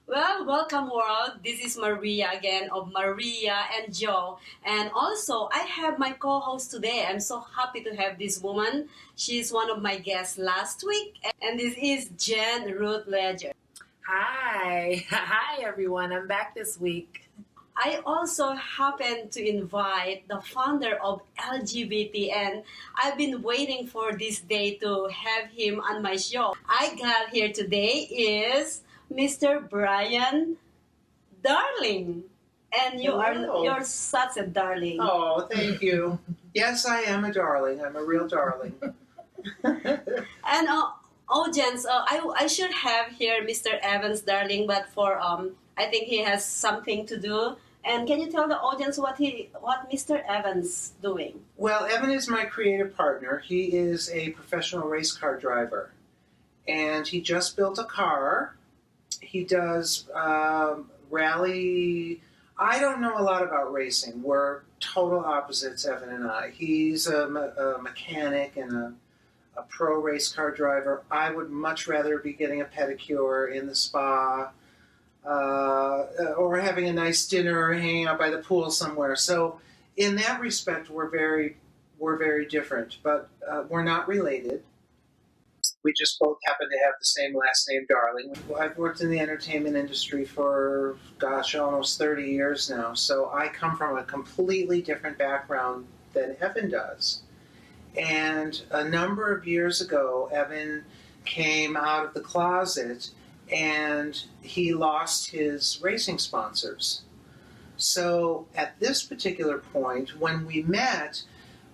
Well, welcome world. This is Maria again of Maria and Joe. And also, I have my co-host today. I'm so happy to have this woman. She's one of my guests last week. And this is Jen Ruth Ledger. Hi. Hi, everyone. I'm back this week. I also happen to invite the founder of LGBT, and I've been waiting for this day to have him on my show. I got here today is Mr. Brian Darling. And Hello. you're such a darling. Oh, thank you. Yes, I am a darling. I'm a real darling. And audience, I should have here Mr. Evans Darling, but for I think he has something to do. And can you tell the audience what Mr. Evans doing? Well, Evan is my creative partner. He is a professional race car driver, and he just built a car. He does rally. I don't know a lot about racing. We're total opposites, Evan and I. He's a mechanic and a pro race car driver. I would much rather be getting a pedicure in the spa or having a nice dinner or hanging out by the pool somewhere. So, in that respect, we're very different, but we're not related. We just both happen to have the same last name, Darling. I've worked in the entertainment industry for, gosh, almost 30 years now. So I come from a completely different background than Evan does. And a number of years ago, Evan came out of the closet and he lost his racing sponsors. So at this particular point, when we met,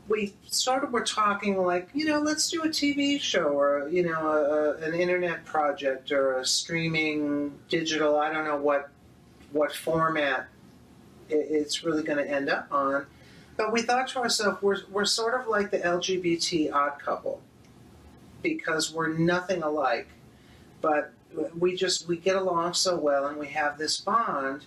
we sort of were talking like, let's do a TV show or, an internet project or a streaming digital, I don't know what format it's really going to end up on. But we thought to ourselves, we're sort of like the LGBT odd couple because we're nothing alike, but we get along so well and we have this bond.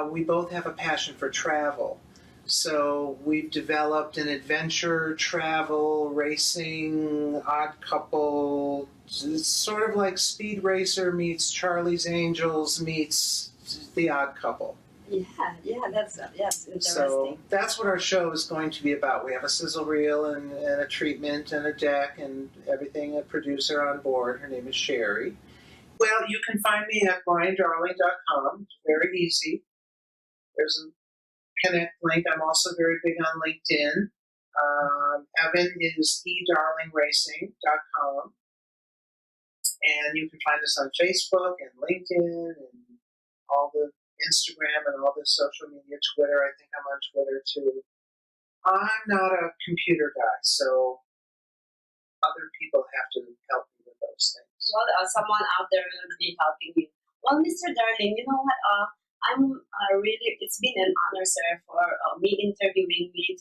We both have a passion for travel. So we've developed an adventure, travel, racing, odd couple. It's sort of like Speed Racer meets Charlie's Angels meets the odd couple. Yeah, that's interesting. So that's what our show is going to be about. We have a sizzle reel and a treatment and a deck and everything, a producer on board. Her name is Sherry. Well, you can find me at briandarling.com. It's very easy. There's a connect link. I'm also very big on LinkedIn. Evan is edarlingracing.com. And you can find us on Facebook and LinkedIn and all the Instagram and all the social media, Twitter. I think I'm on Twitter too. I'm not a computer guy, so other people have to help me with those things. Well, someone out there will be helping you. Well, Mr. Darling, you know what? I'm really. It's been an honor, sir, for me interviewing you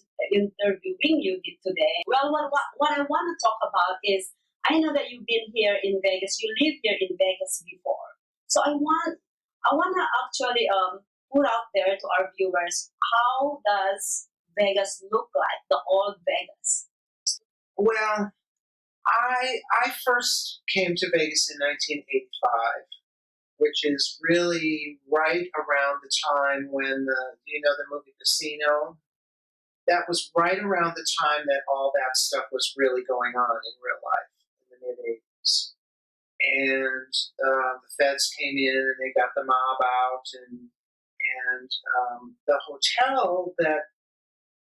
today. Well, what I want to talk about is I know that you've been here in Vegas. You lived here in Vegas before, so I want to actually put out there to our viewers how does Vegas look like, the old Vegas? Well, I first came to Vegas in 1985, which is really right around the time when the movie Casino. That was right around the time that all that stuff was really going on in real life in the mid 80s. And the feds came in and they got the mob out, and the hotel that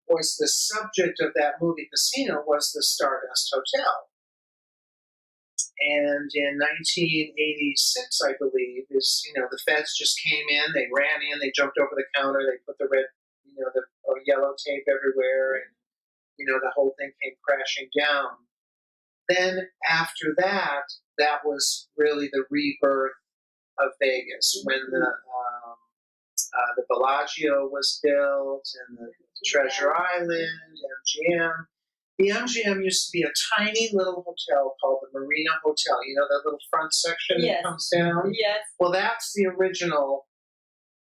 was the subject of that movie Casino was the Stardust Hotel. And in 1986, I believe, the feds just came in, they ran in, they jumped over the counter, they put the red, the yellow tape everywhere, and the whole thing came crashing down. Then after that, that was really the rebirth of Vegas when the Bellagio was built and the Treasure Island, MGM. The MGM used to be a tiny little hotel called the Marina Hotel. You know, that little front section that comes down? Yes. Well, that's the original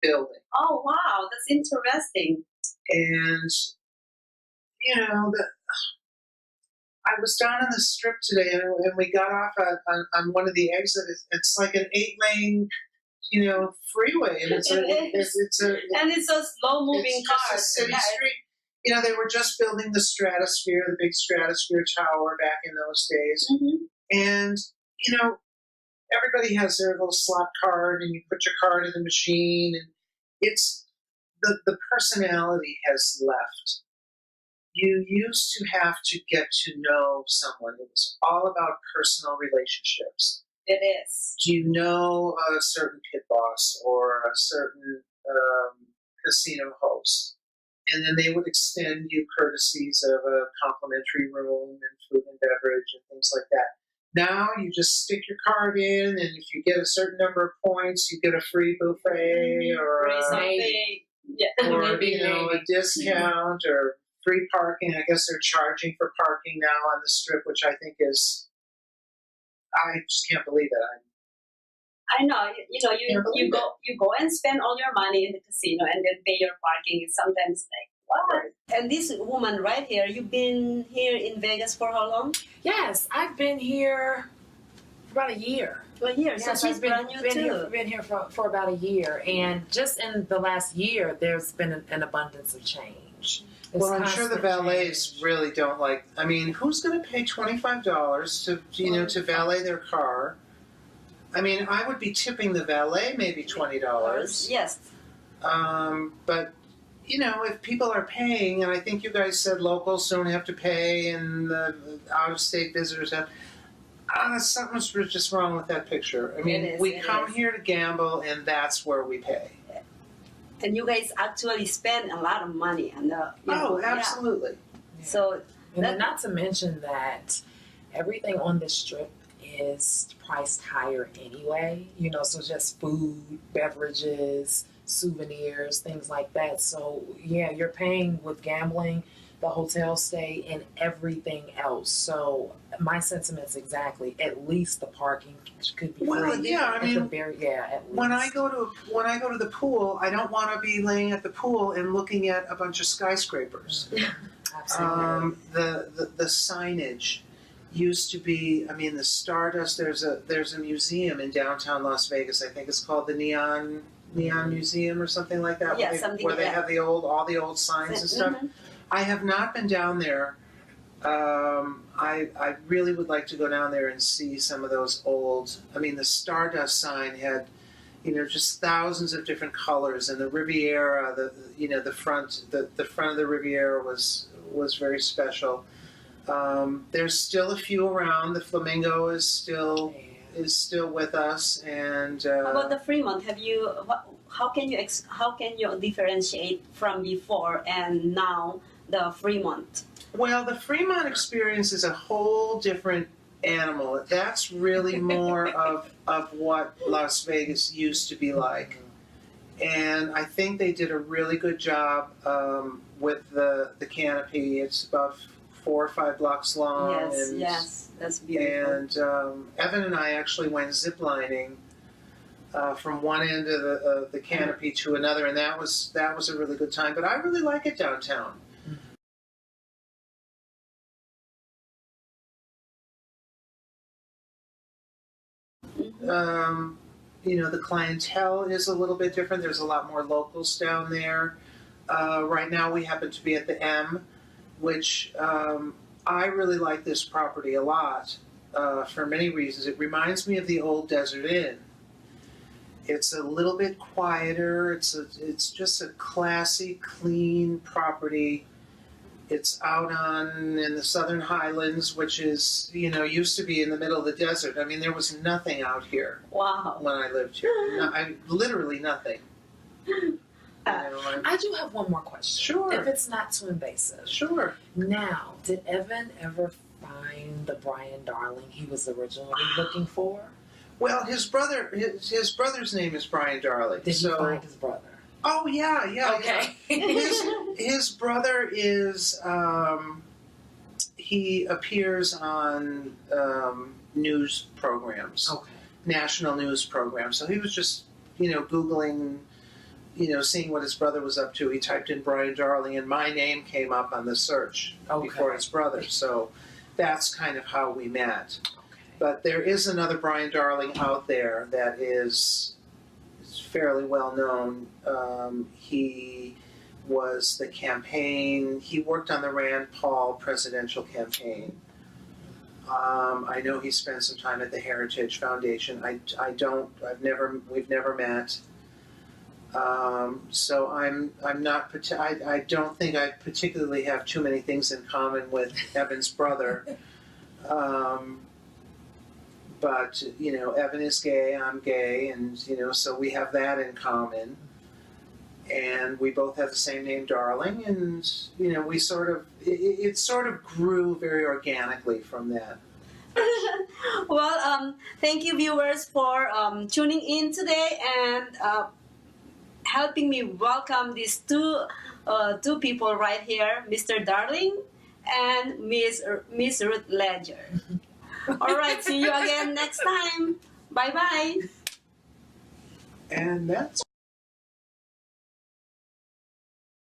building. Oh, wow. That's interesting. And, I was down on the strip today and we got off on one of the exits. It's like an 8-lane freeway, and it's a And it's a slow moving it's car. just a city street. They were just building the Stratosphere, the big Stratosphere Tower back in those days, and everybody has their little slot card, and you put your card in the machine, and it's the personality has left. You used to have to get to know someone. It was all about personal relationships. It is. Do you know a certain pit boss or a certain casino host? And then they would extend you courtesies of a complimentary room and food and beverage and things like that. Now you just stick your card in, and if you get a certain number of points, you get a free buffet or a discount or free parking. I guess they're charging for parking now on the Strip, which I think is, I just can't believe it. I know. You go and spend all your money in the casino and then pay your parking. It's sometimes like, what? Right. And this woman right here, you've been here in Vegas for how long? Yes, I've been here for about a year. A year. Yes, so she's brand new too. Been here for about a year, and just in the last year, there's been an abundance of change. Well, I'm sure the valets really don't like. I mean, who's going to pay $25 to valet their car? I mean, I would be tipping the valet maybe $20. Yes. But if people are paying, and I think you guys said locals don't have to pay, and the out-of-state visitors have. Something's just wrong with that picture. I mean, we come here to gamble, and that's where we pay. And you guys actually spend a lot of money on the. Absolutely. Yeah. So, and not to mention that everything on the Strip is priced higher anyway. So just food, beverages, souvenirs, things like that. So yeah, you're paying with gambling, the hotel stay, and everything else. So my sentiment's exactly, at least the parking could be free. Well, yeah, I mean, at least. When I go to the pool, I don't want to be laying at the pool and looking at a bunch of skyscrapers. Absolutely. The signage used to be. I mean, the Stardust. There's a museum in downtown Las Vegas. I think it's called the Neon Museum or something like that. Yeah, where they have all the old signs and stuff. I have not been down there. I really would like to go down there and see some of those old. I mean, the Stardust sign had, just thousands of different colors, and the Riviera, the front of the Riviera was very special. There's still a few around. The Flamingo is still with us, and how about the Fremont? How can you differentiate from before and now the Fremont? Well, the Fremont experience is a whole different animal. That's really more of what Las Vegas used to be like. And I think they did a really good job with the canopy. It's about 4 or 5 blocks long. Yes, that's beautiful. And Evan and I actually went ziplining from one end of the canopy to another, and that was a really good time. But I really like it downtown. The clientele is a little bit different. There's a lot more locals down there. Right now we happen to be at the M, which I really like this property a lot for many reasons. It reminds me of the old Desert Inn. It's a little bit quieter. It's just a classy, clean property. It's out in the Southern Highlands, which is, used to be in the middle of the desert. I mean, there was nothing out here. Wow. When I lived here. Literally nothing. I do have one more question. Sure. If it's not too invasive. Sure. Now, did Evan ever find the Brian Darling he was originally looking for? Well, his brother's name is Brian Darling. Did he find his brother? Oh, yeah. Okay. His brother is, he appears on news programs. Okay. National news programs. So he was just, Googling, seeing what his brother was up to. He typed in Brian Darling, and my name came up on the search before his brother. So that's kind of how we met. Okay. But there is another Brian Darling out there that is fairly well known. He was the campaign. He worked on the Rand Paul presidential campaign. I know he spent some time at the Heritage Foundation. We've never met. So I'm not. I don't think I particularly have too many things in common with Evan's brother. But you know, Evan is gay. I'm gay, and you know, so we have that in common. And we both have the same name, Darling, and you know, we sort of it sort of grew very organically from that. Well, thank you, viewers, for tuning in today and helping me welcome these two people right here, Mr. Darling and Miss Ruth Ledger. All right, see you again next time. Bye bye. And that's